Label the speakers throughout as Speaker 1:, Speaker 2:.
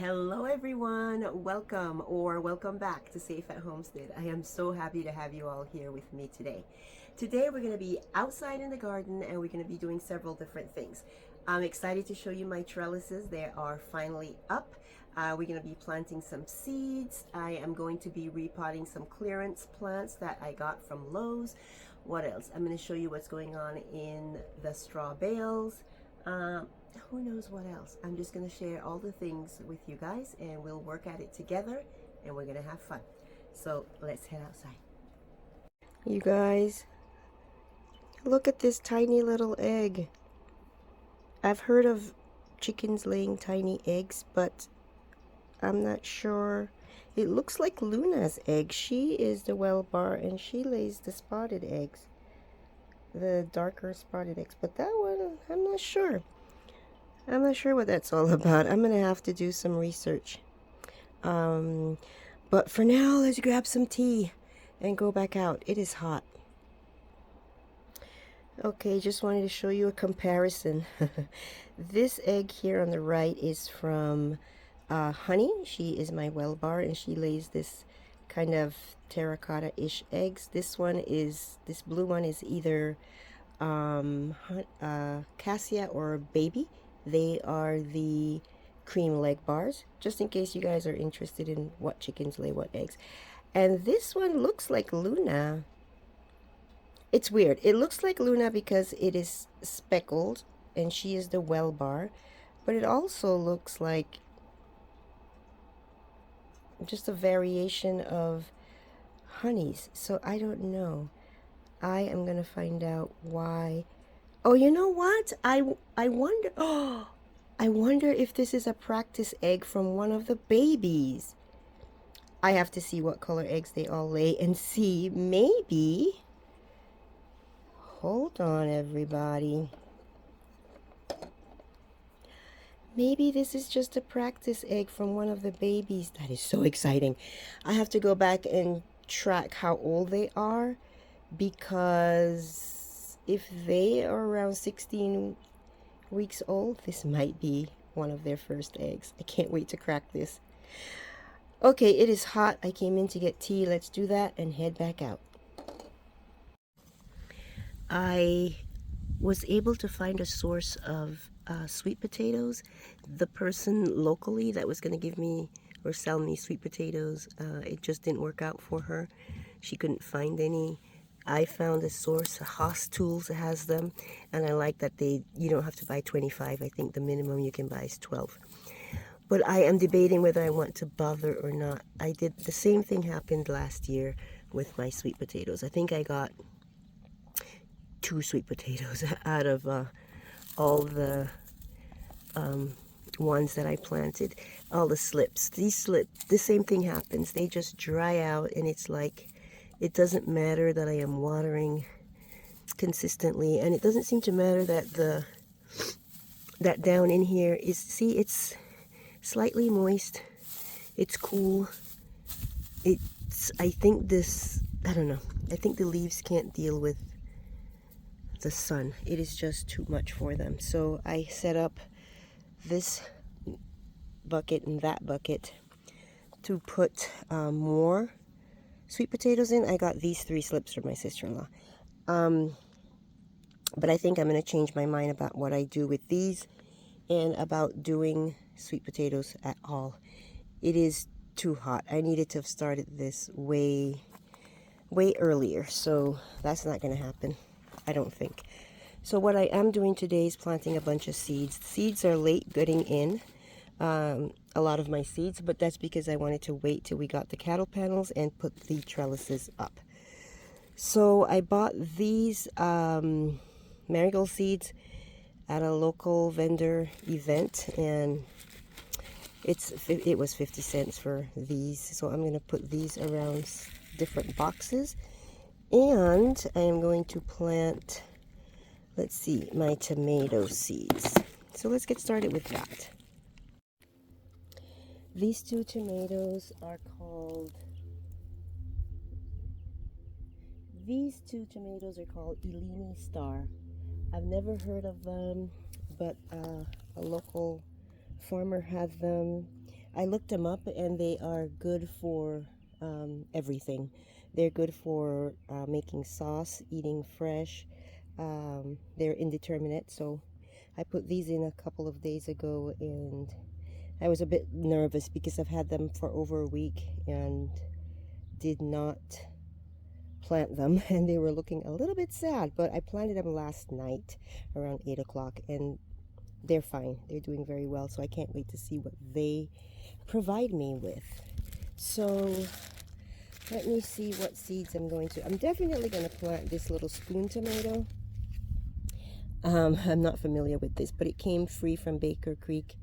Speaker 1: Hello everyone, welcome back to Safe at Homestead. I am so happy to have you all here with me today. Today we're going to be outside in the garden and we're going to be doing several different things. I'm excited to show you my trellises. They are finally up. We're going to be planting some seeds. I am going to be repotting some clearance plants that I got from Lowe's. What else? I'm going to show you what's going on in the straw bales. Who knows what else? I'm just going to share all the things with you guys and we'll work at it together and we're going to have fun. So let's head outside. You guys, look at this tiny little egg. I've heard of chickens laying tiny eggs, but I'm not sure. It looks like Luna's egg. She is the well bar and she lays the spotted eggs, the darker spotted eggs, but that one, I'm not sure. I'm not sure what that's all about. I'm gonna have to do some research. But for now, let's grab some tea and go back out. It is hot. Okay, just wanted to show you a comparison. This egg here on the right is from Honey. She is my well bar and she lays this kind of terracotta-ish eggs. This blue one is either cassia or baby. They are the cream leg bars, just in case you guys are interested in what chickens lay what eggs. And this one looks like Luna. It's weird. It looks like Luna because it is speckled and she is the well bar, but it also looks like just a variation of Honey's. So I don't know. I am gonna find out why. Oh, you know what? I wonder. Oh, I wonder if this is a practice egg from one of the babies. I have to see what color eggs they all lay and see. Maybe. Hold on, everybody. Maybe this is just a practice egg from one of the babies. That is so exciting. I have to go back and track how old they are, because if they are around 16 weeks old, this might be one of their first eggs. I can't wait to crack this. Okay, it is hot. I came in to get tea. Let's do that and head back out. I was able to find a source of sweet potatoes. The person locally that was going to give me or sell me sweet potatoes, it just didn't work out for her. She couldn't find any. I found a source, Haas Tools has them, and I like that you don't have to buy 25. I think the minimum you can buy is 12. But I am debating whether I want to bother or not. The same thing happened last year with my sweet potatoes. I think I got 2 sweet potatoes out of all the ones that I planted, all the slips. The same thing happens. They just dry out and it's like, it doesn't matter that I am watering consistently, and it doesn't seem to matter that that down in here is, see, it's slightly moist, it's cool. I think I don't know, I think the leaves can't deal with the sun. It is just too much for them. So I set up this bucket and that bucket to put more sweet potatoes in. I got these 3 slips from my sister-in-law. But I think I'm going to change my mind about what I do with these and about doing sweet potatoes at all. It is too hot. I needed to have started this way earlier. So that's not going to happen, I don't think. So what I am doing today is planting a bunch of seeds. Seeds are late getting in, a lot of my seeds, but that's because I wanted to wait till we got the cattle panels and put the trellises up. So I bought these marigold seeds at a local vendor event, and it was 50 cents for these. So I'm going to put these around different boxes, and I am going to plant, let's see, my tomato seeds. So let's get started with that. These 2 tomatoes are called Eleni Star. I've never heard of them, but a local farmer had them. I looked them up and they are good for everything. They're good for making sauce, eating fresh. They're indeterminate, so I put these in a couple of days ago, and I was a bit nervous because I've had them for over a week and did not plant them, and they were looking a little bit sad, but I planted them last night around 8 o'clock, and they're fine. They're doing very well, so I can't wait to see what they provide me with. So let me see what seeds I'm going to. I'm definitely going to plant this little spoon tomato. I'm not familiar with this, but it came free from Baker Creek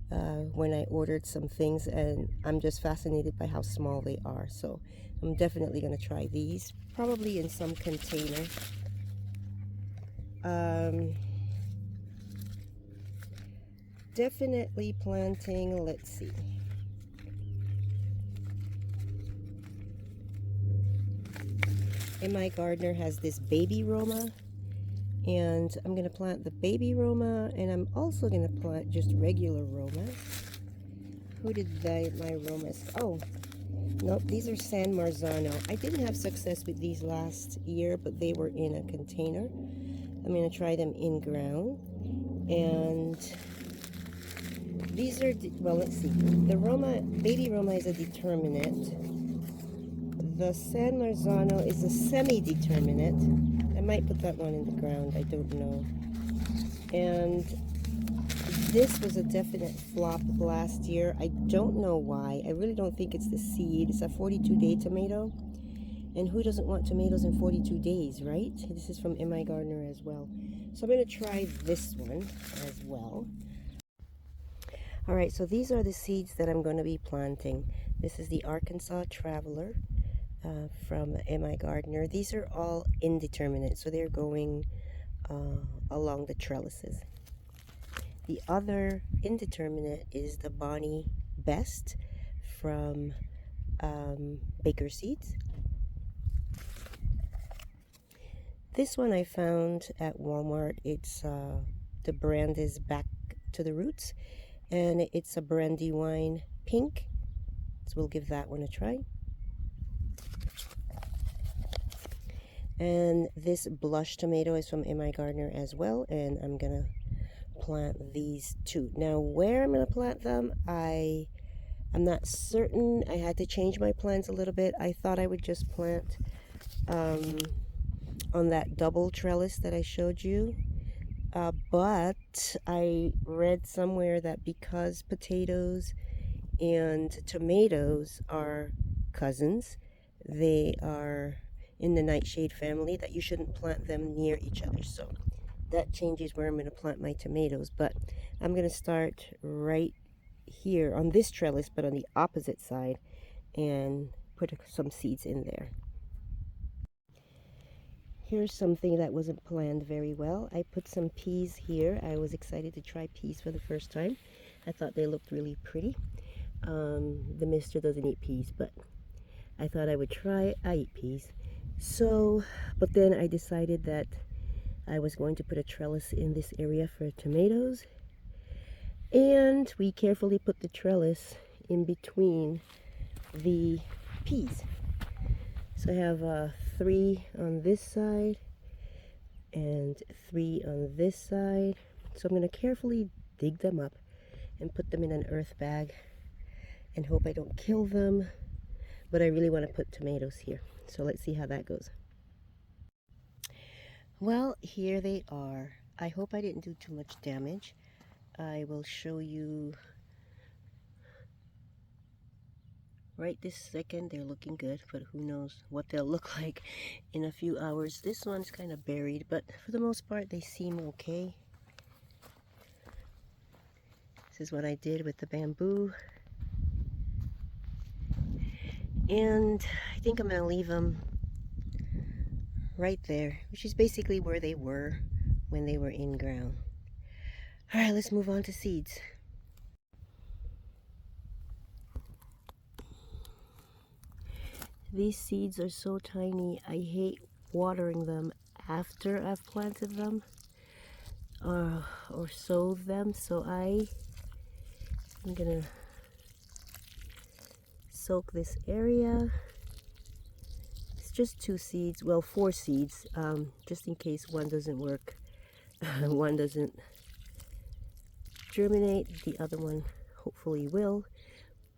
Speaker 1: when I ordered some things, and I'm just fascinated by how small they are. So I'm definitely going to try these, probably in some container. Definitely planting, let's see. And my gardener has this baby Roma, and I'm going to plant the baby Roma, and I'm also going to plant just regular Romas. Who did my Romas? Oh, nope, these are San Marzano. I didn't have success with these last year, but they were in a container. I'm going to try them in ground. And these are, well, let's see. The Roma, baby Roma is a determinate. The San Marzano is a semi-determinate. I might put that one in the ground, I don't know. And this was a definite flop last year. I don't know why. I really don't think it's the seed. It's a 42-day tomato. And who doesn't want tomatoes in 42 days, right? This is from M.I. Gardener as well. So I'm going to try this one as well. All right, so these are the seeds that I'm going to be planting. This is the Arkansas Traveler from M.I. Gardener. These are all indeterminate, so they're going along the trellises. The other indeterminate is the Bonnie Best from Baker Seeds. This one I found at Walmart. It's the brand is Back to the Roots, and it's a Brandywine pink. So we'll give that one a try. And this blush tomato is from M.I. Gardener as well, and I'm gonna plant these two. Now where I'm gonna plant them, I'm not certain. I had to change my plans a little bit. I thought I would just plant on that double trellis that I showed you, but I read somewhere that because potatoes and tomatoes are cousins, they are in the nightshade family, that you shouldn't plant them near each other. So that changes where I'm going to plant my tomatoes, but I'm going to start right here on this trellis, but on the opposite side, and put some seeds in there. Here's something that wasn't planned very well. I put some peas here. I was excited to try peas for the first time. I thought they looked really pretty. The mister doesn't eat peas, but I thought I would try it. I eat peas. So, but then I decided that I was going to put a trellis in this area for tomatoes. And we carefully put the trellis in between the peas. So I have 3 on this side and 3 on this side. So I'm going to carefully dig them up and put them in an earth bag and hope I don't kill them. But I really want to put tomatoes here. So let's see how that goes. Well, here they are. I hope I didn't do too much damage. I will show you right this second. They're looking good, but who knows what they'll look like in a few hours. This one's kind of buried, but for the most part they seem okay. This is what I did with the bamboo. And I think I'm going to leave them right there, which is basically where they were when they were in ground. All right, let's move on to seeds. These seeds are so tiny. I hate watering them after I've planted them or sowed them, so I'm gonna soak this area. It's just 2 seeds, well 4 seeds, just in case one doesn't work. One doesn't germinate, the other one hopefully will.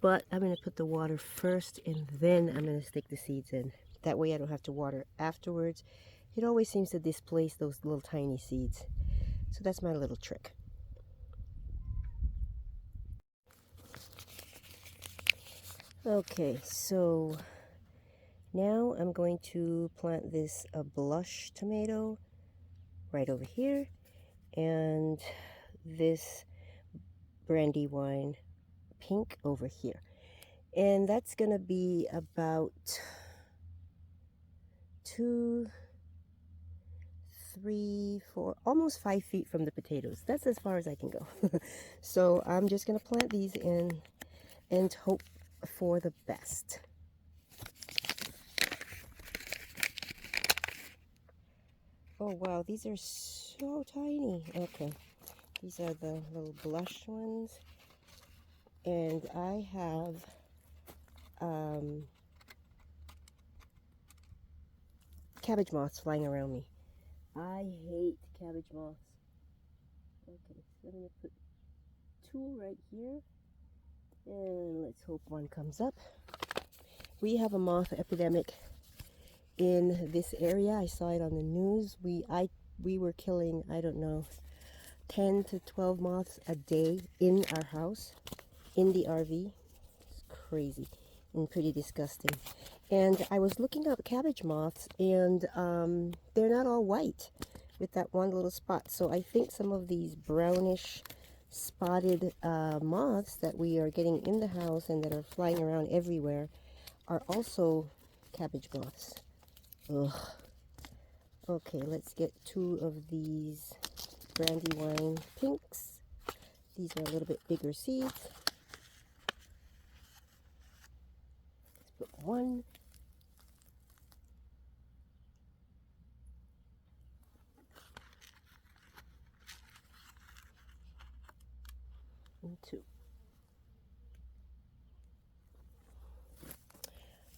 Speaker 1: But I'm going to put the water first and then I'm going to stick the seeds in. That way I don't have to water afterwards. It always seems to displace those little tiny seeds. So that's my little trick. Okay, so now I'm going to plant this blush tomato right over here, and this brandywine pink over here. And that's going to be about 2, 3, 4, almost 5 feet from the potatoes. That's as far as I can go. So I'm just going to plant these in and hope for the best. Oh wow, these are so tiny. Okay, these are the little blush ones, and I have cabbage moths flying around me. I hate cabbage moths. Okay, so I'm going to put 2 right here, and let's hope one comes up. We have a moth epidemic in this area. I saw it on the news. We were killing, I don't know, 10 to 12 moths a day in our house, in the RV. It's crazy and pretty disgusting. And I was looking up cabbage moths, and they're not all white with that one little spot. So I think some of these brownish spotted moths that we are getting in the house and that are flying around everywhere are also cabbage moths. Ugh. Okay, let's get 2 of these brandywine pinks. These are a little bit bigger seeds. Let's put 1. And 2.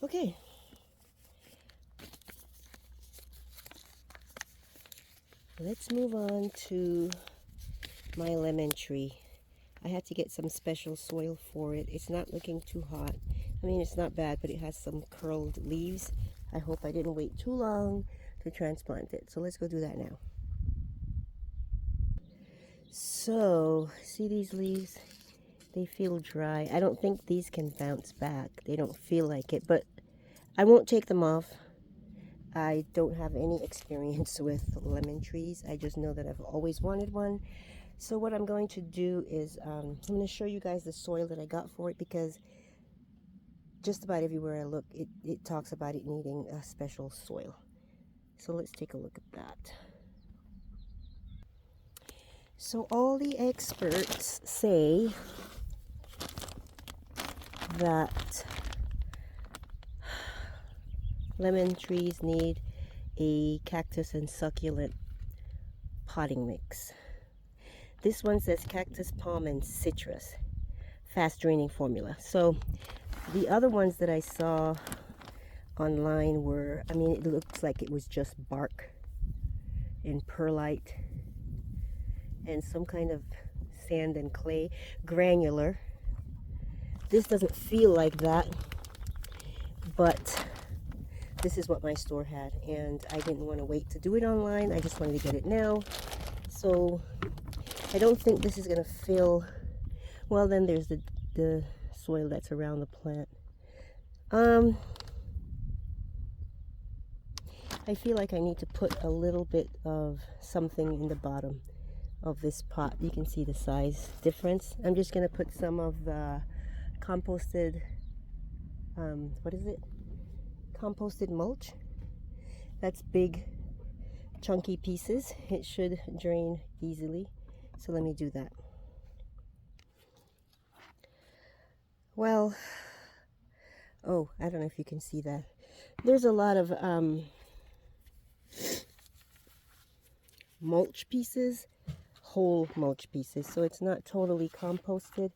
Speaker 1: Okay. Let's move on to my lemon tree. I had to get some special soil for it. It's not looking too hot. I mean, it's not bad, but it has some curled leaves. I hope I didn't wait too long to transplant it. So let's go do that now. So, see these leaves? They feel dry. I don't think these can bounce back. They don't feel like it, but I won't take them off. I don't have any experience with lemon trees. I just know that I've always wanted one. So what I'm going to do is I'm going to show you guys the soil that I got for it, because just about everywhere I look, it talks about it needing a special soil. So let's take a look at that. So all the experts say that lemon trees need a cactus and succulent potting mix. This one says cactus, palm, and citrus, fast draining formula. So the other ones that I saw online were, I mean, it looks like it was just bark and perlite and some kind of sand and clay, granular. This doesn't feel like that, but this is what my store had, and I didn't want to wait to do it online. I just wanted to get it now. So I don't think this is going to fill. Well, then there's the soil that's around the plant. I feel like I need to put a little bit of something in the bottom of this pot. You can see the size difference. I'm just going to put some of the composted, what is it? Composted mulch. That's big chunky pieces. It should drain easily. So let me do that. Well, oh, I don't know if you can see that. There's a lot of mulch pieces, whole mulch pieces, so it's not totally composted.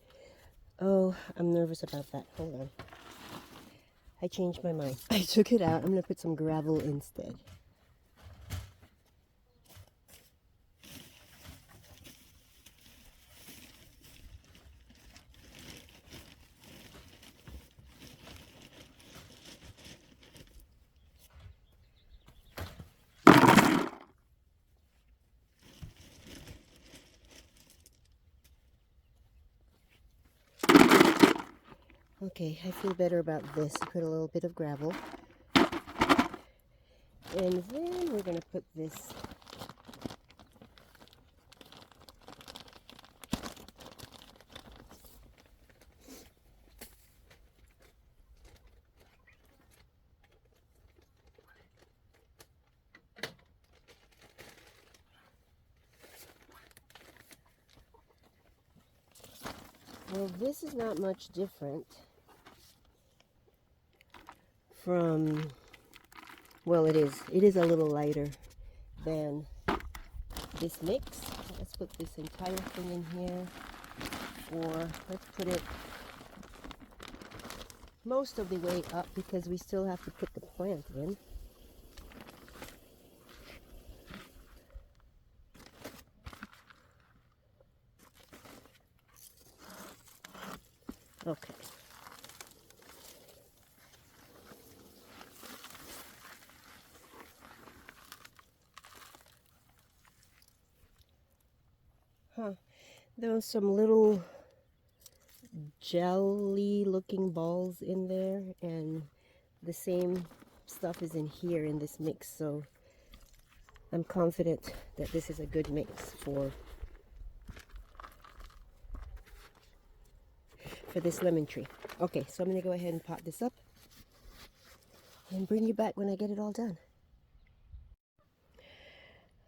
Speaker 1: Oh, I'm nervous about that. Hold on. I changed my mind. I took it out. I'm going to put some gravel instead. Okay, I feel better about this. Put a little bit of gravel. And then we're going to put this well, this is not much different from, well, it is a little lighter than this mix. Let's put this entire thing in here, or let's put it most of the way up because we still have to put the plant in. Okay. Huh. There was some little jelly looking balls in there, and the same stuff is in here in this mix, so I'm confident that this is a good mix for this lemon tree. Okay, so I'm going to go ahead and pot this up and bring you back when I get it all done.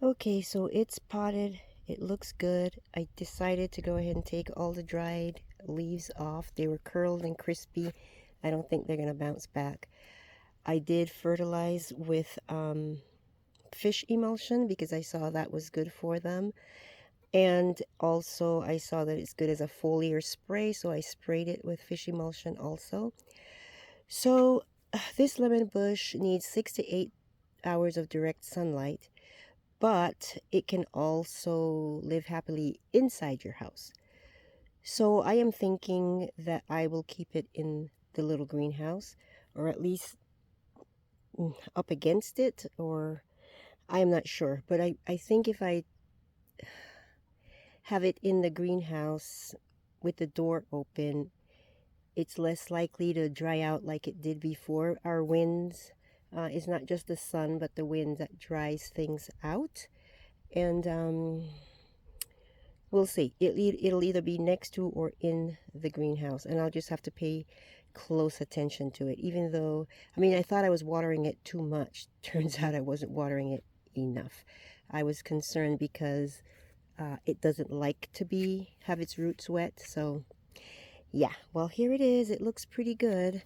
Speaker 1: Okay, so it's potted. It looks good. I decided to go ahead and take all the dried leaves off. They were curled and crispy. I don't think they're going to bounce back. I did fertilize with fish emulsion because I saw that was good for them. And also I saw that it's good as a foliar spray, so I sprayed it with fish emulsion also. So this lemon bush needs 6 to 8 hours of direct sunlight, but it can also live happily inside your house. So I am thinking that I will keep it in the little greenhouse, or at least up against it, or I am not sure. But I think if I have it in the greenhouse with the door open, it's less likely to dry out like it did before. Our winds, it's not just the sun, but the wind that dries things out. And we'll see. It'll either be next to or in the greenhouse, and I'll just have to pay close attention to it. Even though, I mean, I thought I was watering it too much. Turns out I wasn't watering it enough. I was concerned because it doesn't like to have its roots wet. So yeah, well, here it is. It looks pretty good.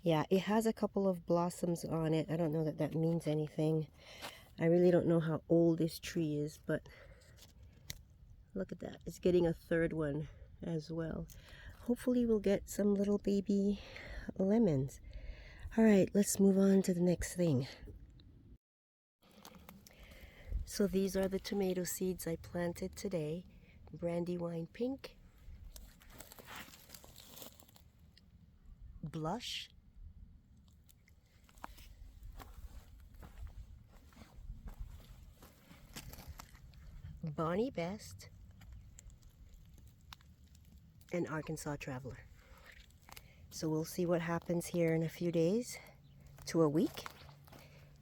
Speaker 1: Yeah, it has a couple of blossoms on it. I don't know that that means anything. I really don't know how old this tree is, but look at that. It's getting a third one as well. Hopefully we'll get some little baby lemons. All right, let's move on to the next thing. So these are the tomato seeds I planted today. Brandywine pink, blush, Bonnie Best, and Arkansas Traveler. So we'll see what happens here in a few days to a week.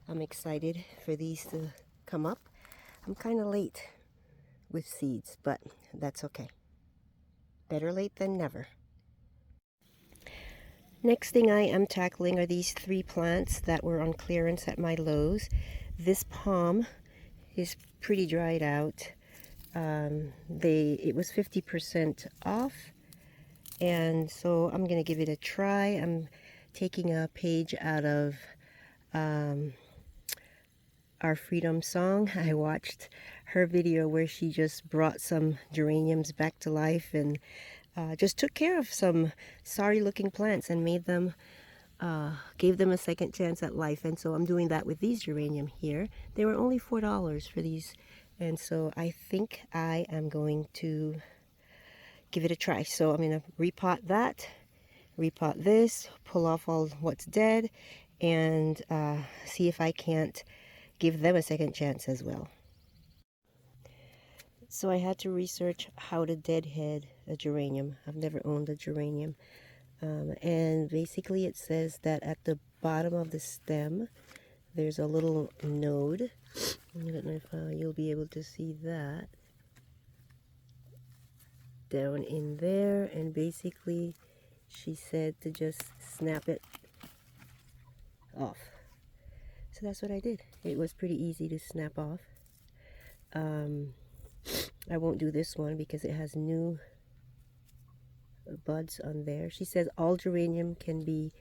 Speaker 1: I'm excited for these to come up. I'm kind of late with seeds, but that's okay. Better late than never. Next thing I am tackling are these 3 plants that were on clearance at my Lowe's. This palm is pretty dried out. It was 50% off, and so I'm gonna give it a try. I'm taking a page out of our freedom song. I watched her video where she just brought some geraniums back to life and just took care of some sorry looking plants and made them gave them a second chance at life. And so I'm doing that with these geranium here. They were only $4 for these, and so I think I am going to give it a try. So I'm going to repot that, repot this, pull off all what's dead, and see if I can't give them a second chance as well. So I had to research how to deadhead a geranium. I've never owned a geranium. And basically it says that at the bottom of the stem there's a little node. I don't know if you'll be able to see that down in there, and basically she said to just snap it off. So that's what I did. It was pretty easy to snap off. I won't do this one because it has new buds on there. She says all geranium can be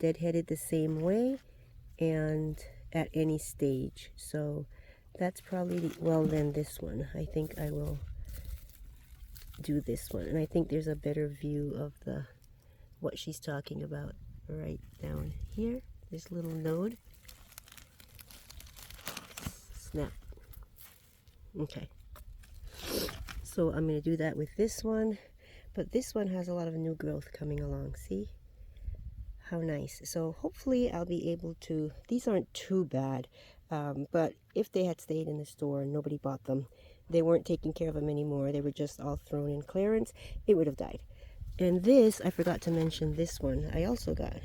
Speaker 1: deadheaded the same way and at any stage. So that's probably the, well, then this one. I think I will do this one, and I think there's a better view of the what she's talking about right down here. This little node. Snap. Okay. So I'm going to do that with this one. But this one has a lot of new growth coming along. See how nice. So hopefully I'll be able to, these aren't too bad, but if they had stayed in the store and nobody bought them, they weren't taking care of them anymore, they were just all thrown in clearance, it would have died. And this, I forgot to mention this one, I also got.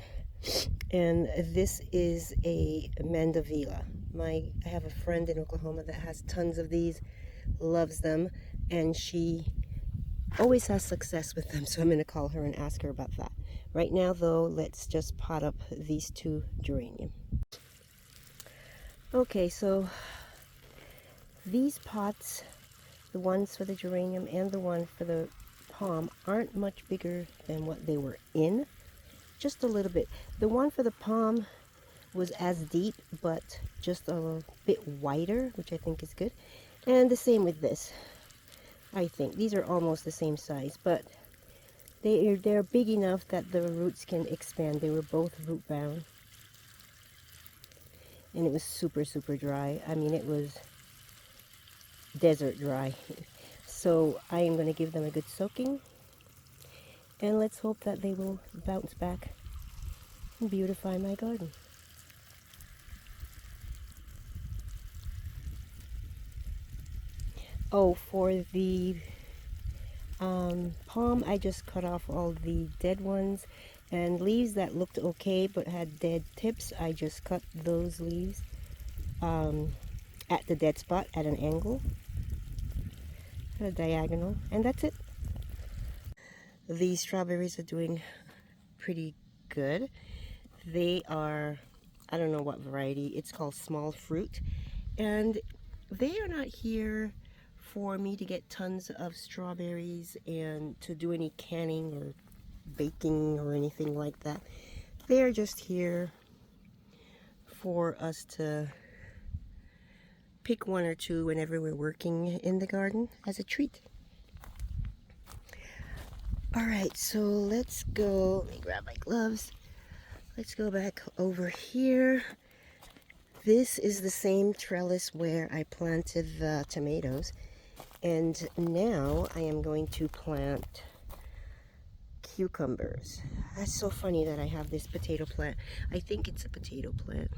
Speaker 1: And this is a mandevilla. I have a friend in Oklahoma that has tons of these, loves them, and she always has success with them, so I'm going to call her and ask her about that. Right now though, let's just pot up these two geranium. Okay, so these pots, the ones for the geranium and the one for the palm, aren't much bigger than what they were in, just a little bit. The one for the palm was as deep but just a bit wider, which I think is good, and the same with this. I think these are almost the same size, but they're big enough that the roots can expand. They were both root bound, and it was super dry. I mean, it was desert dry. So I am going to give them a good soaking, and let's hope that they will bounce back and beautify my garden. Oh, for the palm, I just cut off all the dead ones, and leaves that looked okay but had dead tips, I just cut those leaves at the dead spot at an angle, at a diagonal, and that's it. These strawberries are doing pretty good. They are, I don't know what variety, it's called small fruit, and they are not here for me to get tons of strawberries and to do any canning or baking or anything like that. They're just here for us to pick one or two whenever we're working in the garden as a treat. Alright, so let's go, let me grab my gloves. Let's go back over here. This is the same trellis where I planted the tomatoes. And now I am going to plant cucumbers. That's so funny that I have this potato plant. I think it's a potato plant.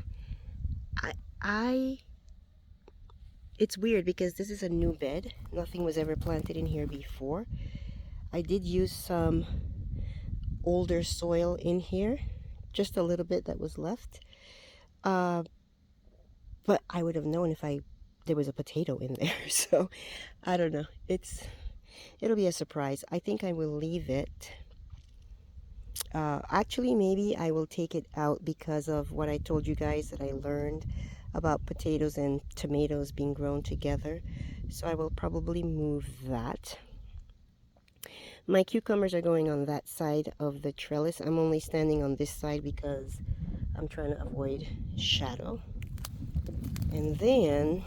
Speaker 1: It's weird because this is a new bed. Nothing was ever planted in here before. I did use some older soil in here, just a little bit that was left. But I would have known if there was a potato in there. So I don't know. It'll be a surprise. I think I will leave it. Actually, maybe I will take it out because of what I told you guys that I learned about potatoes and tomatoes being grown together. So I will probably move that. My cucumbers are going on that side of the trellis. I'm only standing on this side because I'm trying to avoid shadow. And then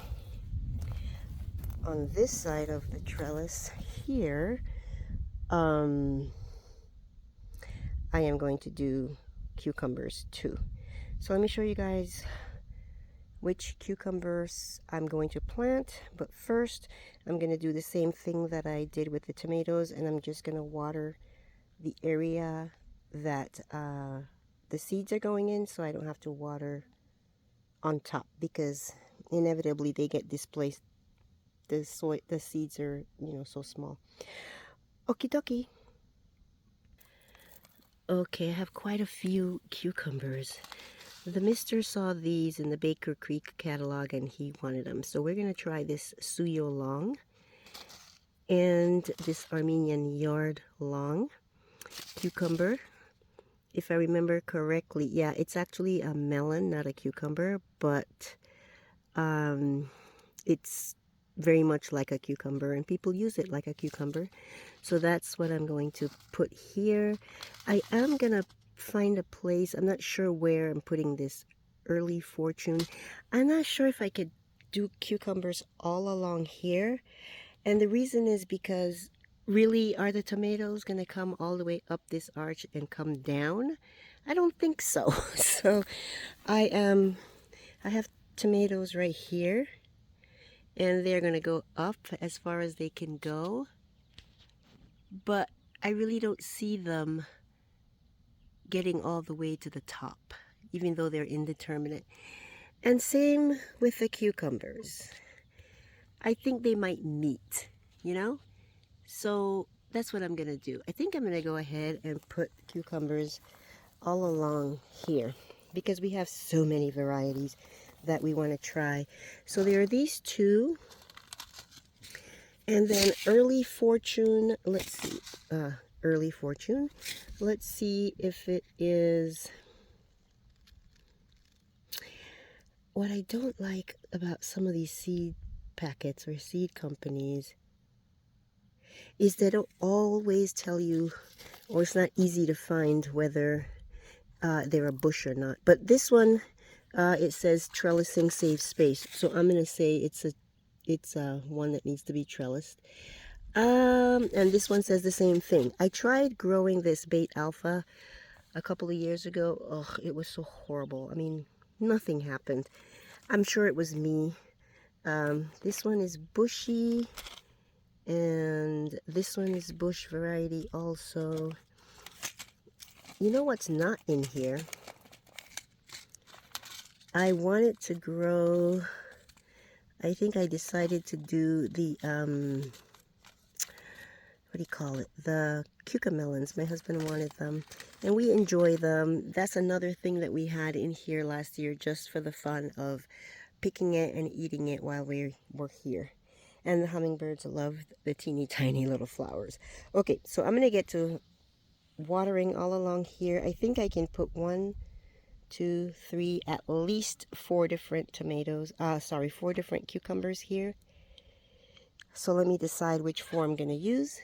Speaker 1: on this side of the trellis here, I am going to do cucumbers too. So let me show you guys which cucumbers I'm going to plant. But first, I'm going to do the same thing that I did with the tomatoes, and I'm just going to water the area that the seeds are going in, so I don't have to water on top, because inevitably they get displaced. The seeds are, so small. Okie dokie. Okay, I have quite a few cucumbers. The mister saw these in the Baker Creek catalog and he wanted them. So we're going to try this Suyo Long and this Armenian Yard Long cucumber. If I remember correctly, yeah, it's actually a melon, not a cucumber, but it's very much like a cucumber and people use it like a cucumber. So that's what I'm going to put here. I am going to find a place. I'm not sure where I'm putting this Early Fortune. I'm not sure if I could do cucumbers all along here. And the reason is because really, are the tomatoes going to come all the way up this arch and come down? I don't think so. So I have tomatoes right here, and they're going to go up as far as they can go. But I really don't see them getting all the way to the top, even though they're indeterminate. And same with the cucumbers. I think they might meet, So that's what I'm going to do. I think I'm going to go ahead and put cucumbers all along here, because we have so many varieties that we want to try. So there are these two. And then Early Fortune, let's see, Early Fortune. Let's see if it is. What I don't like about some of these seed packets or seed companies is they don't always tell you, or it's not easy to find whether they're a bush or not. But this one, it says trellising saves space. So I'm going to say it's one that needs to be trellised. And this one says the same thing. I tried growing this bait alpha a couple of years ago. Oh, it was so horrible. I mean, nothing happened. I'm sure it was me. This one is bushy, and this one is bush variety also. You know what's not in here? I wanted to grow, I think I decided to do the, what do you call it? The cucamelons. My husband wanted them, and we enjoy them. That's another thing that we had in here last year, just for the fun of picking it and eating it while we were here. And the hummingbirds love the teeny tiny little flowers. Okay, so I'm going to get to watering all along here. I think I can put 1, 2, 3, at least 4 different tomatoes. 4 different cucumbers here. So let me decide which 4 I'm going to use.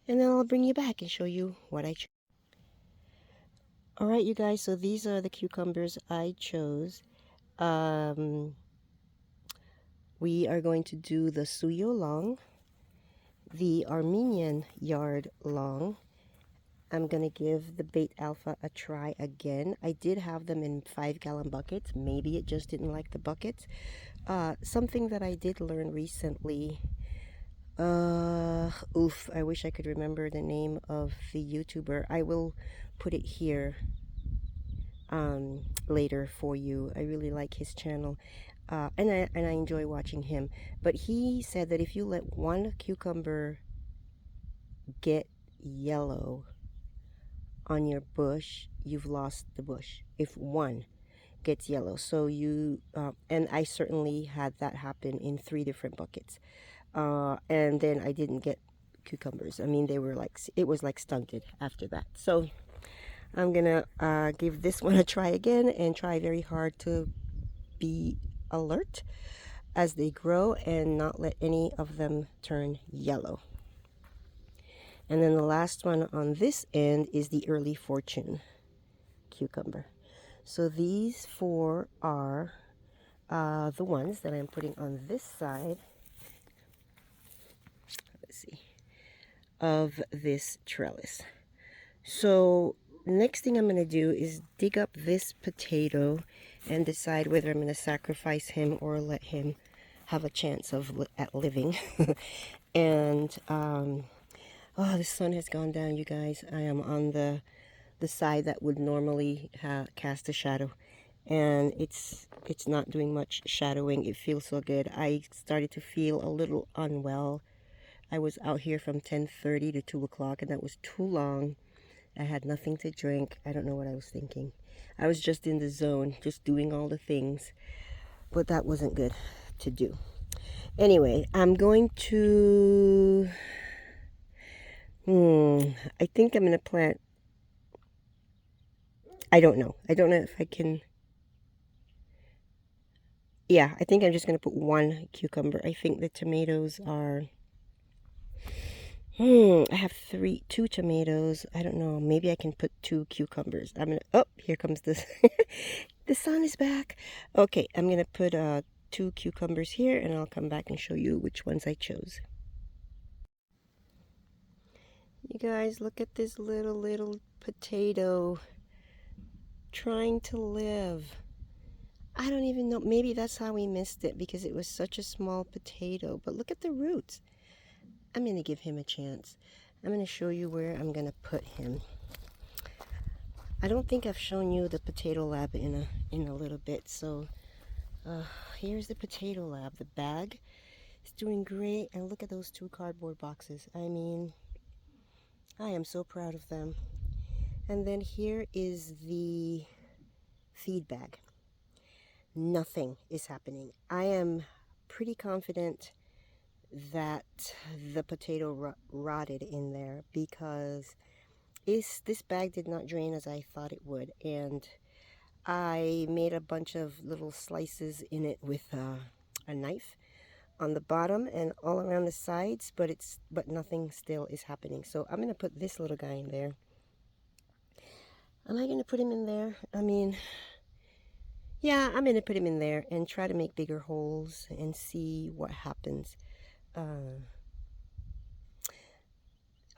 Speaker 1: And then I'll bring you back and show you what I chose. Alright, you guys, so these are the cucumbers I chose. We are going to do the Suyo Long, the Armenian Yard Long. I'm going to give the Bait Alpha a try again. I did have them in 5-gallon buckets. Maybe it just didn't like the buckets. Something that I did learn recently. I wish I could remember the name of the YouTuber. I will put it here later for you. I really like his channel. And I enjoy watching him. But he said that if you let one cucumber get yellow on your bush, you've lost the bush. If one gets yellow. So you, and I certainly had that happen in 3 different buckets. And then I didn't get cucumbers. I mean, they were like, it was like stunted after that. So I'm gonna give this one a try again and try very hard to be alert as they grow and not let any of them turn yellow. And then the last one on this end is the Early Fortune cucumber. So these 4 are the ones that I'm putting on this side, let's see, of this trellis. So next thing I'm going to do is dig up this potato and decide whether I'm going to sacrifice him or let him have a chance at living. And oh, the sun has gone down, you guys. I am on the side that would normally cast a shadow, and it's not doing much shadowing. It feels so good. I started to feel a little unwell. I was out here from 10:30 to 2 o'clock, and that was too long. I had nothing to drink. I don't know what I was thinking. I was just in the zone, just doing all the things, but that wasn't good to do. Anyway, I'm going to, I think I'm going to plant, I don't know. I don't know if I can, yeah, I think I'm just going to put one cucumber. I think the tomatoes are, I have two tomatoes. I don't know. Maybe I can put 2 cucumbers. I'm going to, oh, here comes this. The sun is back. Okay, I'm going to put 2 cucumbers here, and I'll come back and show you which ones I chose. You guys, look at this little potato trying to live. I don't even know. Maybe that's how we missed it, because it was such a small potato. But look at the roots. I'm going to give him a chance. I'm going to show you where I'm going to put him. I don't think I've shown you the potato lab in a little bit. So here's the potato lab. The bag is doing great. And look at those 2 cardboard boxes. I mean, I am so proud of them. And then here is the feed bag. Nothing is happening. I am pretty confident that the potato rotted in there, because this bag did not drain as I thought it would, and I made a bunch of little slices in it with a knife on the bottom and all around the sides, but nothing still is happening. So I'm going to put this little guy in there. Am I going to put him in there? I mean, yeah, I'm going to put him in there and try to make bigger holes and see what happens.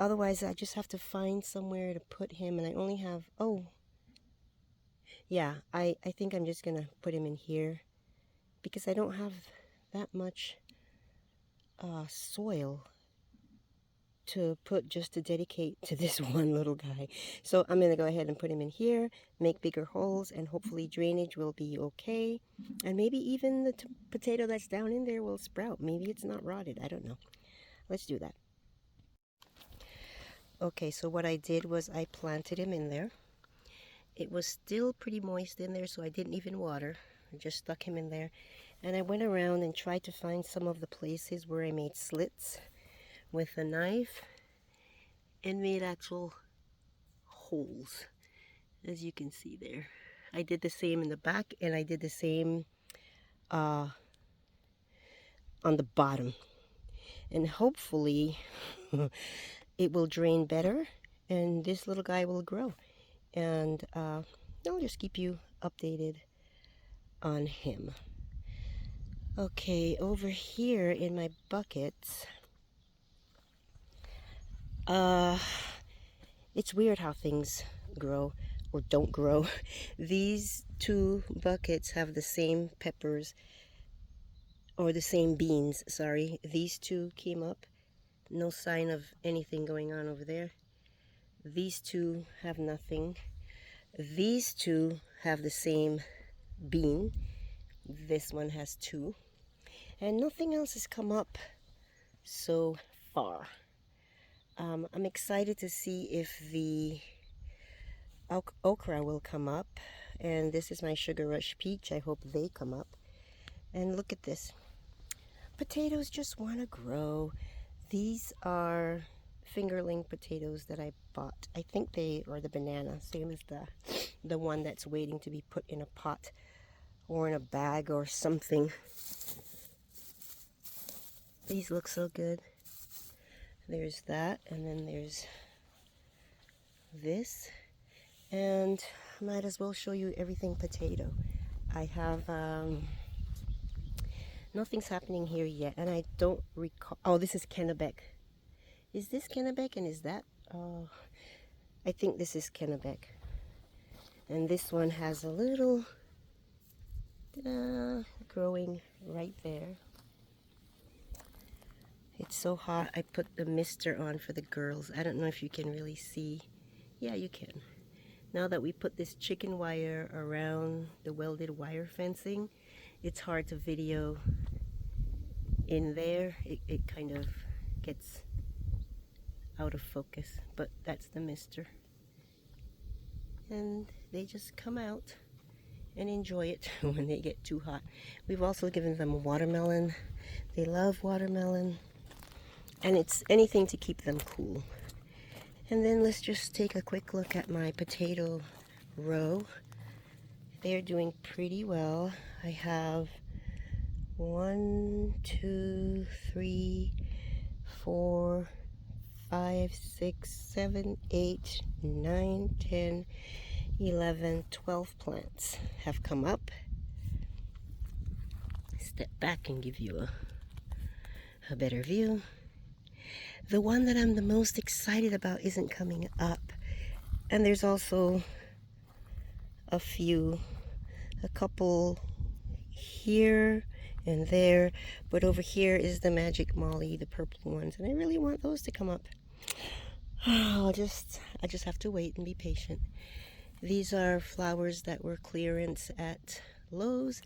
Speaker 1: Otherwise, I just have to find somewhere to put him, and I only have, oh, yeah, I think I'm just going to put him in here, because I don't have that much soil to put just to dedicate to this one little guy. So I'm going to go ahead and put him in here, make bigger holes, and hopefully drainage will be okay. And maybe even the potato that's down in there will sprout. Maybe it's not rotted. I don't know. Let's do that. Okay, so what I did was I planted him in there. It was still pretty moist in there, so I didn't even water. I just stuck him in there. And I went around and tried to find some of the places where I made slits with a knife and made actual holes, as you can see there. I did the same in the back, and I did the same on the bottom. And hopefully it will drain better and this little guy will grow. And I'll just keep you updated on him. Okay, over here in my buckets, it's weird how things grow or don't grow. These 2 buckets have the same peppers, or the same beans, sorry. These 2 came up. No sign of anything going on over there. These 2 have nothing. These 2 have the same bean. This one has 2. And nothing else has come up so far. I'm excited to see if the okra will come up. And this is my Sugar Rush Peach. I hope they come up. And look at this. Potatoes just want to grow. These are fingerling potatoes that I bought. I think they are the banana, same as the one that's waiting to be put in a pot or in a bag or something. These look so good. There's that, and then there's this, and I might as well show you everything potato. I have Nothing's happening here yet, and I don't recall. Oh, this is Kennebec. Is this Kennebec and is that? Oh, I think this is Kennebec. And this one has a little growing right there. It's so hot, I put the mister on for the girls. I don't know if you can really see. Yeah, you can. Now that we put this chicken wire around the welded wire fencing, it's hard to video in there. It kind of gets out of focus, but that's the mister. And they just come out and enjoy it when they get too hot. We've also given them watermelon. They love watermelon. And it's anything to keep them cool. And then let's just take a quick look at my potato row. They're doing pretty well. I have 1, 2, 3, 4, 5, 6, 7, 8, 9, 10, 11, 12 plants have come up. Step back and give you a better view. The one that I'm the most excited about isn't coming up. And there's also a couple here and there. But over here is the Magic Molly, the purple ones. And I really want those to come up. I just have to wait and be patient. These are flowers that were clearance at Lowe's.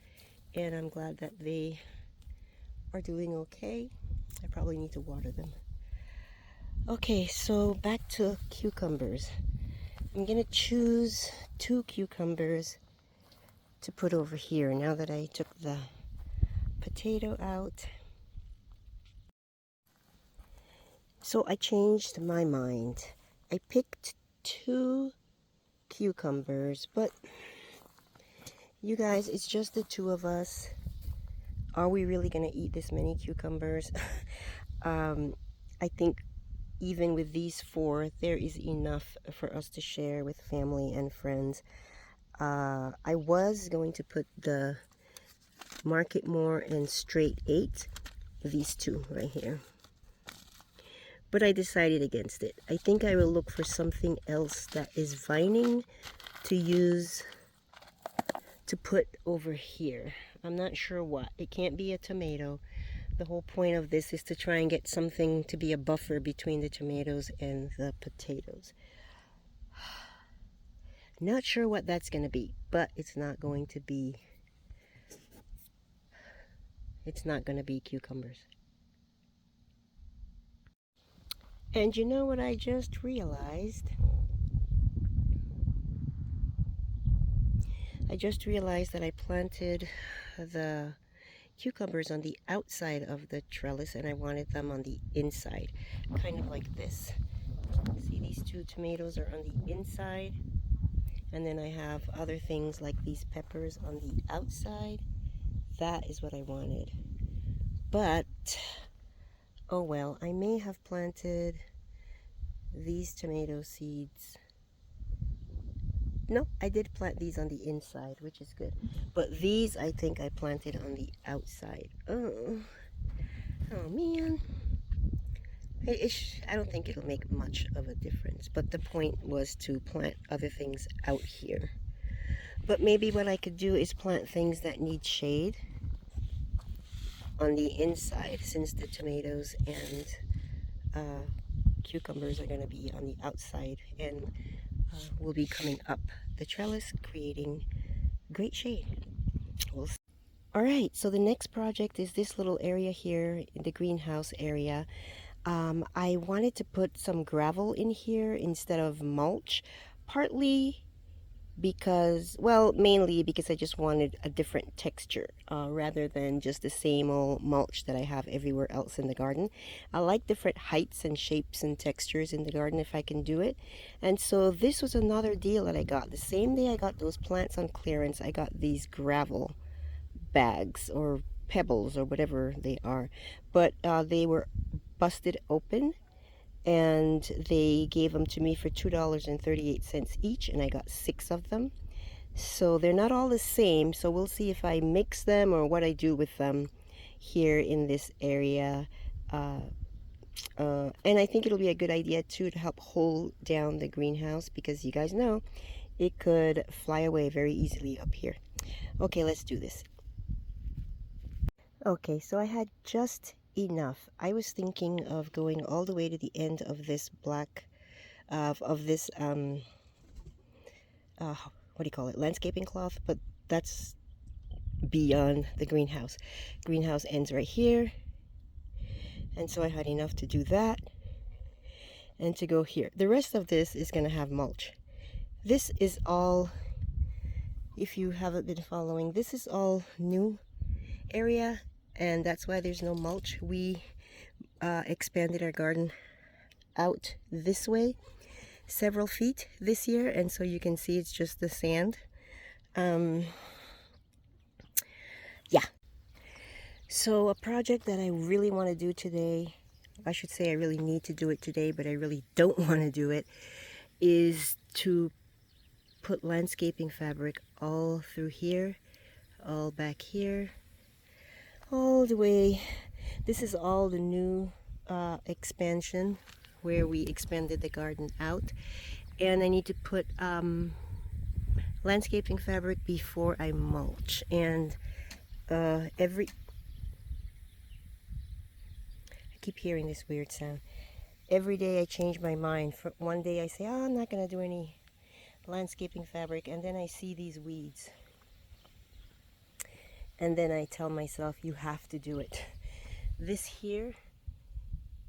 Speaker 1: And I'm glad that they are doing okay. I probably need to water them. Okay, so back to cucumbers. I'm gonna choose 2 cucumbers to put over here now that I took the potato out. So I changed my mind. I picked 2 cucumbers, but you guys, it's just the 2 of us. Are we really gonna eat this many cucumbers? I think even with these 4, there is enough for us to share with family and friends. I was going to put the Market More and Straight 8, these 2 right here. But I decided against it. I think I will look for something else that is vining to use to put over here. I'm not sure what. It can't be a tomato. The whole point of this is to try and get something to be a buffer between the tomatoes and the potatoes. Not sure what that's going to be, but it's not going to be cucumbers. And you know what I just realized? I just realized that I planted the cucumbers on the outside of the trellis and I wanted them on the inside, kind of like this. See, these 2 tomatoes are on the inside, and then I have other things like these peppers on the outside. That is what I wanted. But oh well, I may have planted these tomato seeds. No, I did plant these on the inside, which is good. But these, I think I planted on the outside. Oh man. I don't think it'll make much of a difference. But the point was to plant other things out here. But maybe what I could do is plant things that need shade on the inside, since the tomatoes and cucumbers are going to be on the outside and will be coming up the trellis, creating great shade. Alright, so the next project is this little area here in the greenhouse area. I wanted to put some gravel in here instead of mulch, partly because, well, mainly because I just wanted a different texture rather than just the same old mulch that I have everywhere else in the garden. I like different heights and shapes and textures in the garden if I can do it. And so this was another deal that I got. The same day I got those plants on clearance, I got these gravel bags or pebbles or whatever they are. But they were busted open, and they gave them to me for $2.38 each, and I got 6 of them. So they're not all the same, so we'll see if I mix them or what I do with them here in this area. And I think it'll be a good idea too to help hold down the greenhouse, because you guys know it could fly away very easily up here. Okay, let's do this. Okay, so I had just enough. I was thinking of going all the way to the end of this black, of this, what do you call it, landscaping cloth, but that's beyond the greenhouse. Greenhouse ends right here, and so I had enough to do that and to go here. The rest of this is going to have mulch. This is all, if you haven't been following, this is all new area, and that's why there's no mulch. We expanded our garden out this way several feet this year, and so you can see it's just the sand. Yeah, so a project that I really want to do today, I should say I really need to do it today, but I really don't want to do it, is to put landscaping fabric all through here, all back here, all the way. This is all the new expansion where we expanded the garden out, and I need to put landscaping fabric before I mulch. And I keep hearing this weird sound. Every day I change my mind. For one day I say, oh, I'm not going to do any landscaping fabric, and then I see these weeds, and then I tell myself, you have to do it. This here,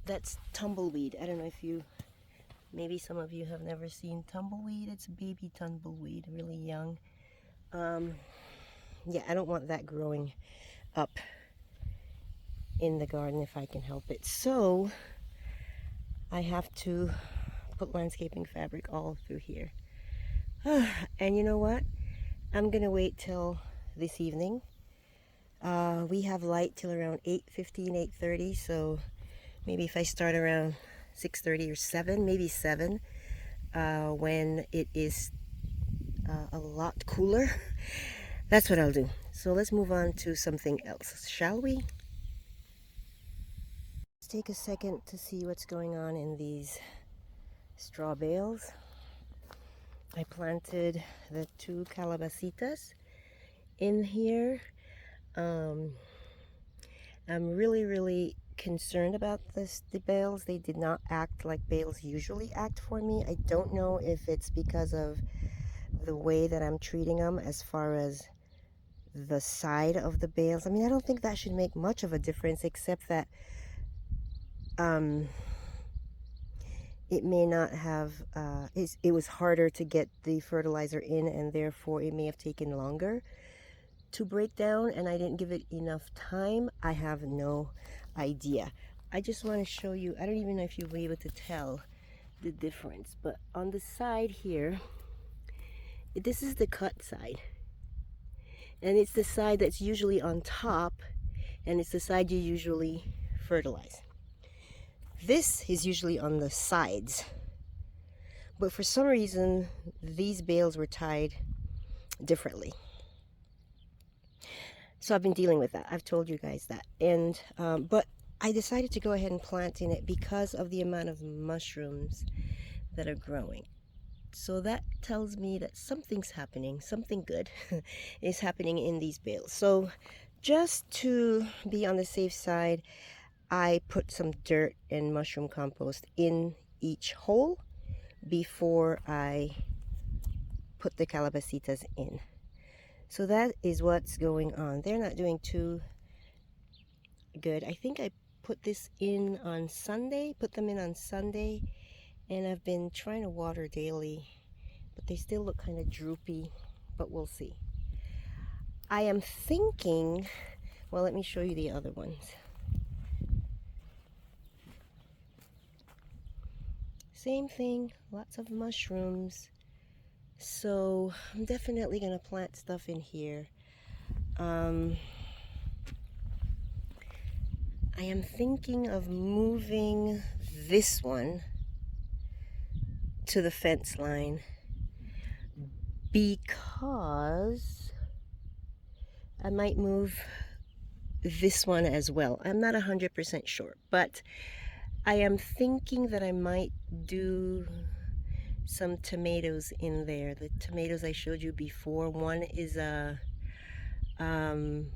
Speaker 1: that's tumbleweed. I don't know if you, maybe some of you have never seen tumbleweed. It's a baby tumbleweed, really young. Yeah, I don't want that growing up in the garden if I can help it. So I have to put landscaping fabric all through here. And you know what? I'm gonna wait till this evening. We have light till around 8:15, 8:30, so maybe if I start around 6:30 or 7, maybe 7, when it is a lot cooler, that's what I'll do. So let's move on to something else, shall we? Let's take a second to see what's going on in these straw bales. I planted the 2 calabacitas in here. I'm really concerned about the bales. They did not act like bales usually act for me. I don't know if it's because of the way that I'm treating them as far as the side of the bales. I mean, I don't think that should make much of a difference, except that it may not have, it was harder to get the fertilizer in, and therefore it may have taken longer to break down, and I didn't give it enough time. I have no idea. I just want to show you, I don't even know if you'll be able to tell the difference, but on the side here, this is the cut side, and it's the side that's usually on top, and it's the side you usually fertilize. This is usually on the sides, but for some reason these bales were tied differently. So I've been dealing with that. I've told you guys that. And but I decided to go ahead and plant in it because of the amount of mushrooms that are growing. So that tells me that something's happening, something good is happening in these bales. So just to be on the safe side, I put some dirt and mushroom compost in each hole before I put the calabacitas in. So that is what's going on. They're not doing too good. I think I put this in on Sunday, put them in on Sunday, and I've been trying to water daily, but they still look kind of droopy, but we'll see. I am thinking, well, let me show you the other ones. Same thing, lots of mushrooms. So I'm definitely gonna plant stuff in here. I am thinking of moving this one to the fence line because I might move this one as well. I'm not 100% sure, but I am thinking that I might do some tomatoes in there. The tomatoes I showed you before. One is a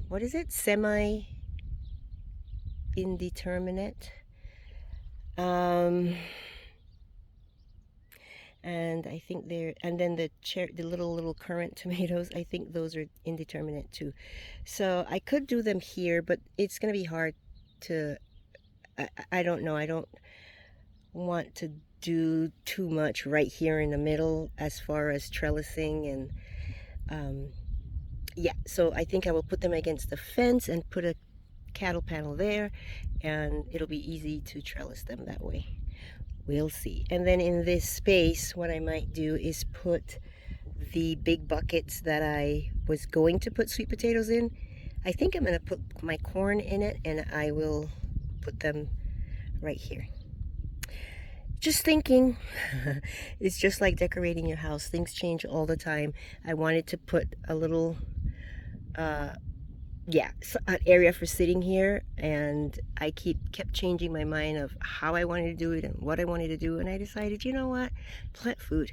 Speaker 1: what is it? Semi-indeterminate. And I think they're, and then the little currant tomatoes, I think those are indeterminate too. So I could do them here, but it's gonna be hard to, I don't know, I don't want to do too much right here in the middle as far as trellising and yeah, so I think I will put them against the fence and put a cattle panel there, and it'll be easy to trellis them that way. We'll see. And then in this space, what I might do is put the big buckets that I was going to put sweet potatoes in. I think I'm going to put my corn in it, and I will put them right here. Just thinking. It's just like decorating your house. Things change all the time. I wanted to put a little an area for sitting here, and I kept changing my mind of how I wanted to do it and what I wanted to do, and I decided, you know what, plant food.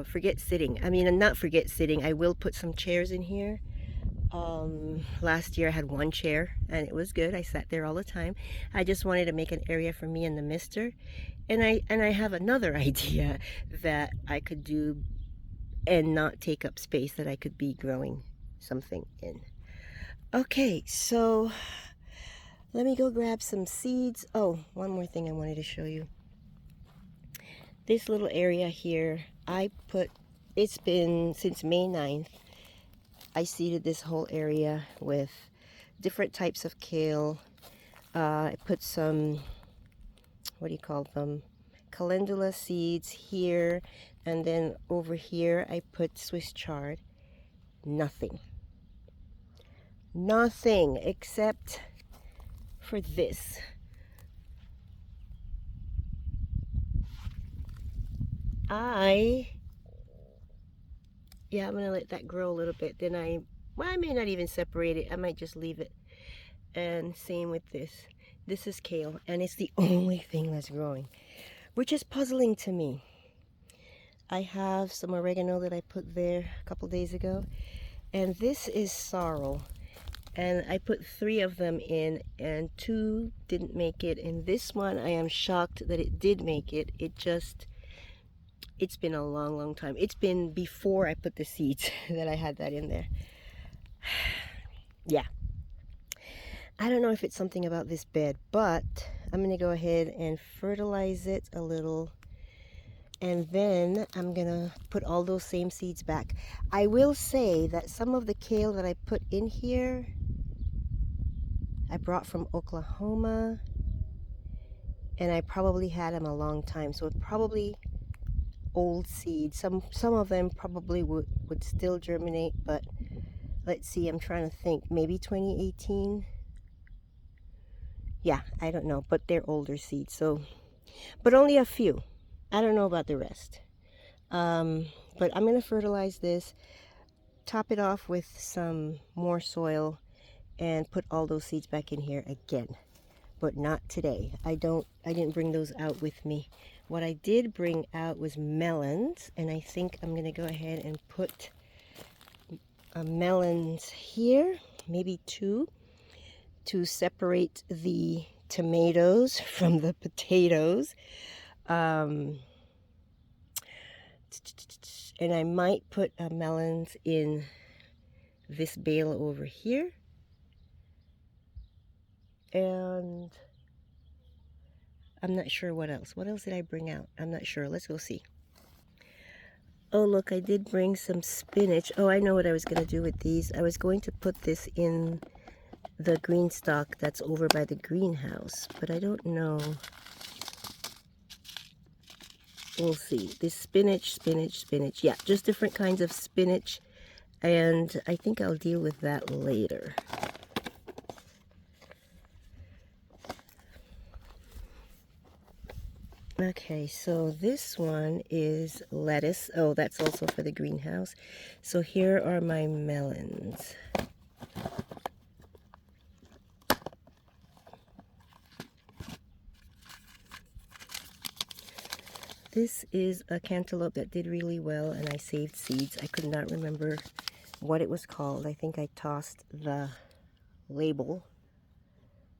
Speaker 1: Forget sitting. I mean, not forget sitting. I will put some chairs in here. Last year I had one chair and it was good. I sat there all the time. I just wanted to make an area for me and the mister, and I have another idea that I could do and not take up space, that I could be growing something in. Okay, so let me go grab some seeds. Oh, one more thing I wanted to show you. This little area here, it's been since May 9th. I seeded this whole area with different types of kale. I put some, what do you call them? Calendula seeds here, and then over here I put Swiss chard. Nothing except for this. I'm gonna let that grow a little bit. Then I may not even separate it. I might just leave it. And same with this. This is kale, and it's the only thing that's growing, which is puzzling to me. I have some oregano that I put there a couple days ago, and this is sorrel. And I put 3 of them in, and 2 didn't make it. And this one, I am shocked that it did make it. It's been a long time. It's been before I put the seeds that I had that in there. Yeah. I don't know if it's something about this bed, but I'm going to go ahead and fertilize it a little. And then I'm going to put all those same seeds back. I will say that some of the kale that I put in here, I brought from Oklahoma, and I probably had them a long time, so it probably old seeds. Some of them probably would still germinate, but let's see, I'm trying to think, maybe 2018. Yeah, I don't know, but they're older seeds, so, but only a few. I don't know about the rest. But I'm going to fertilize this, top it off with some more soil, and put all those seeds back in here again. But not today. I didn't bring those out with me. What I did bring out was melons, and I think I'm going to go ahead and put melons here, maybe 2, to separate the tomatoes from the potatoes. And I might put melons in this bale over here. And I'm not sure what else. What else did I bring out? I'm not sure. Let's go see. Oh, look, I did bring some spinach. Oh, I know what I was going to do with these. I was going to put this in the green stock that's over by the greenhouse, but I don't know. We'll see. This spinach. Yeah, just different kinds of spinach, and I think I'll deal with that later. Okay, so this one is lettuce. Oh, that's also for the greenhouse. So here are my melons. This is a cantaloupe that did really well, and I saved seeds. I could not remember what it was called. I think I tossed the label,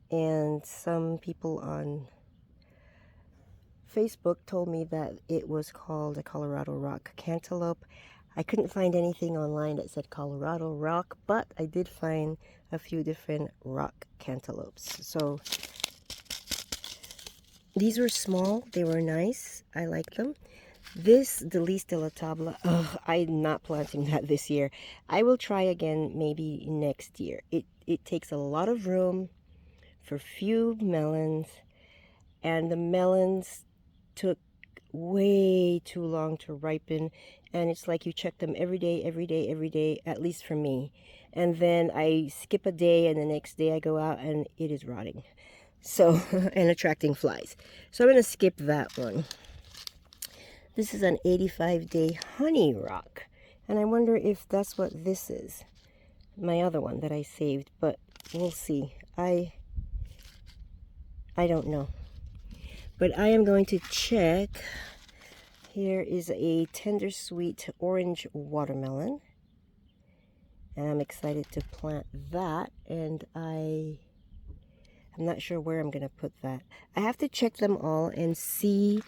Speaker 1: and some people on Facebook told me that it was called a Colorado rock cantaloupe. I couldn't find anything online that said Colorado rock, but I did find a few different rock cantaloupes. So these were small, they were nice, I like them. This, the Lis de la Tabla, I'm not planting that this year. I will try again maybe next year. It takes a lot of room for few melons, and the melons took way too long to ripen, and it's like you check them every day, every day, every day, at least for me. And then I skip a day, and the next day I go out and it is rotting. So, and attracting flies. So I'm going to skip that one. This is an 85-day honey rock, and I wonder if that's what this is. My other one that I saved, but we'll see. I don't know. But I am going to check. Here is a tender sweet orange watermelon, and I'm excited to plant that, and I'm not sure where I'm going to put that. I have to check them all and see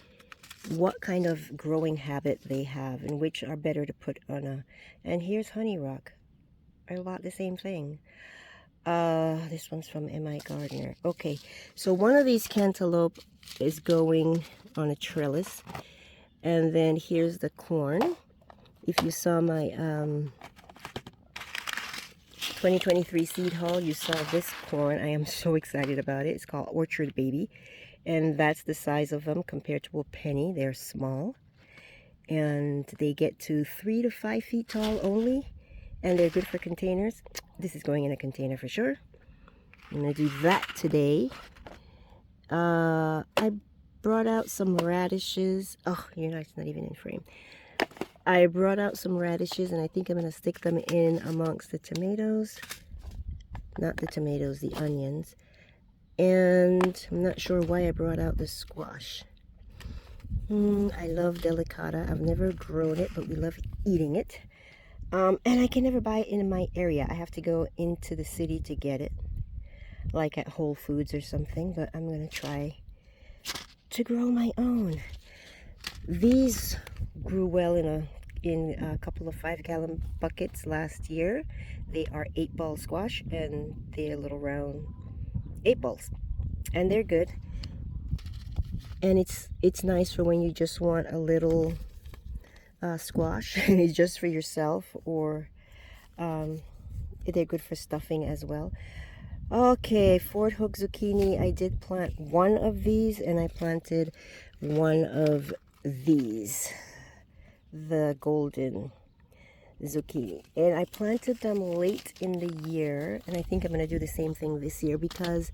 Speaker 1: what kind of growing habit they have and which are better to put on a. And here's honey rock. I bought the same thing. This one's from M.I. Gardner. Okay, so one of these cantaloupe is going on a trellis, and then here's the corn. If you saw my 2023 seed haul, you saw this corn. I am so excited about it. It's called Orchard Baby, and that's the size of them compared to a penny. They're small, and they get to 3 to 5 feet tall only, and they're good for containers. This is going in a container for sure. I'm going to do that today. I brought out some radishes. Oh, you're not even in frame. I brought out some radishes, and I think I'm going to stick them in amongst the tomatoes. Not the tomatoes, the onions. And I'm not sure why I brought out the squash. I love delicata. I've never grown it, but we love eating it. And I can never buy it in my area. I have to go into the city to get it, like at Whole Foods or something. But I'm going to try to grow my own. These grew well in a couple of 5-gallon buckets last year. They are 8-ball squash, and they're little round 8 balls, and they're good. And it's nice for when you just want a little squash. It's just for yourself, or they're good for stuffing as well. Okay, Fort Hook zucchini. I did plant one of these, and I planted one of these, the golden zucchini, and I planted them late in the year, and I think I'm going to do the same thing this year, because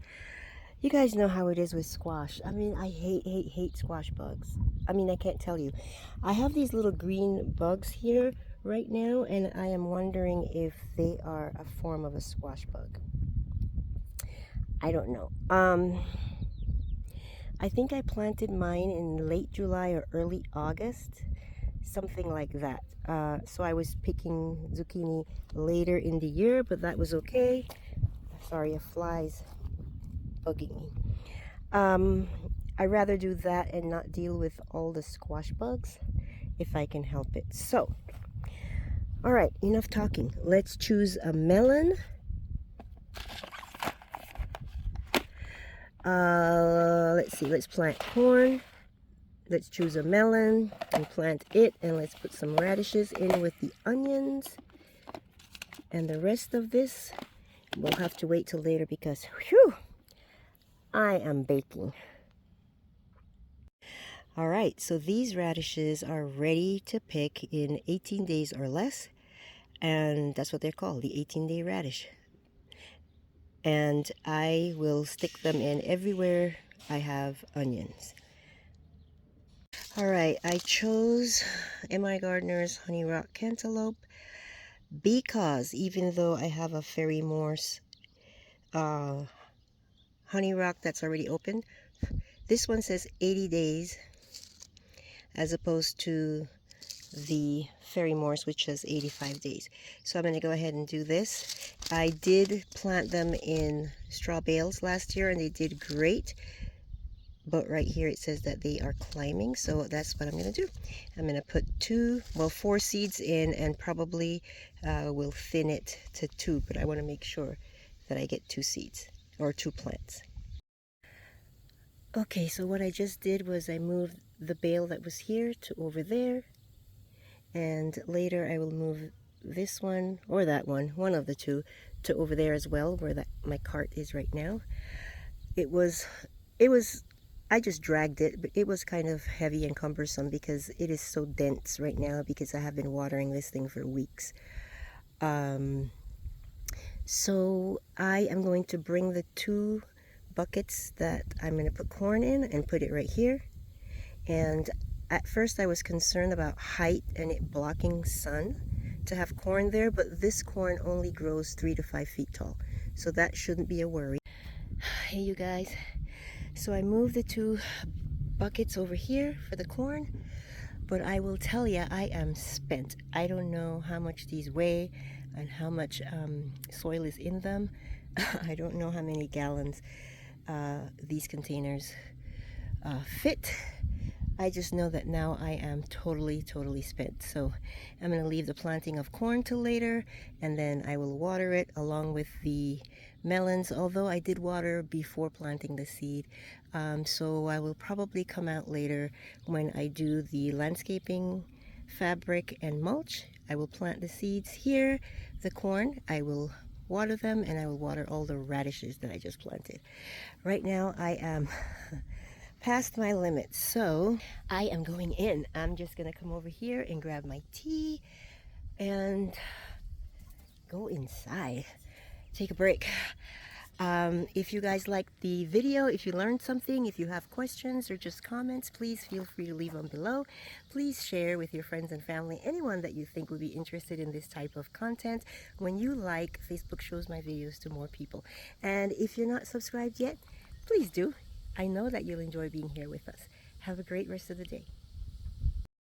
Speaker 1: you guys know how it is with squash. I mean, I hate squash bugs. I mean, I can't tell you. I have these little green bugs here right now, and I am wondering if they are a form of a squash bug. I don't know. I think I planted mine in late July or early August, something like that. So I was picking zucchini later in the year, but that was okay. Sorry, a fly's bugging me. I'd rather do that and not deal with all the squash bugs if I can help it. So, all right, enough talking. Let's choose a melon. Let's see, let's plant corn. Let's choose a melon and plant it, and let's put some radishes in with the onions. And the rest of this, we'll have to wait till later, because, whew, I am baking. All right, so these radishes are ready to pick in 18 days or less, and that's what they're called, the 18-day radish. And I will stick them in everywhere I have onions. All right, I chose M.I. Gardner's Honey Rock Cantaloupe because even though I have a Fairy Morse Honey Rock that's already opened, this one says 80 days. as opposed to the Ferrymores, which is 85 days. So I'm going to go ahead and do this. I did plant them in straw bales last year and they did great. But right here it says that they are climbing, so that's what I'm going to do. I'm going to put 4 seeds in, and probably will thin it to 2, but I want to make sure that I get 2 seeds or 2 plants. Okay, so what I just did was I moved the bale that was here to over there, and later I will move this one or that one of the two, to over there as well, where my cart is right now. It was I just dragged it, but it was kind of heavy and cumbersome because it is so dense right now because I have been watering this thing for weeks. So I am going to bring the 2 buckets that I'm going to put corn in and put it right here. And at first I was concerned about height and it blocking sun to have corn there, but this corn only grows 3 to 5 feet tall, so that shouldn't be a worry. Hey you guys, so I moved the 2 buckets over here for the corn, but I will tell you, I am spent. I don't know how much these weigh and how much soil is in them. I don't know how many gallons these containers fit. I just know that now I am totally spent. So I'm going to leave the planting of corn till later, and then I will water it along with the melons, although I did water before planting the seed. So I will probably come out later when I do the landscaping fabric and mulch. I will plant the seeds here, the corn, I will water them, and I will water all the radishes that I just planted. Right now I am past my limit, so I am going in. I'm just gonna come over here and grab my tea and go inside, take a break. If you guys liked the video, if you learned something, if you have questions or just comments, please feel free to leave them below. Please share with your friends and family, anyone that you think would be interested in this type of content. When you like, Facebook shows my videos to more people. And if you're not subscribed yet, please do. I know that you'll enjoy being here with us. Have a great rest of the day.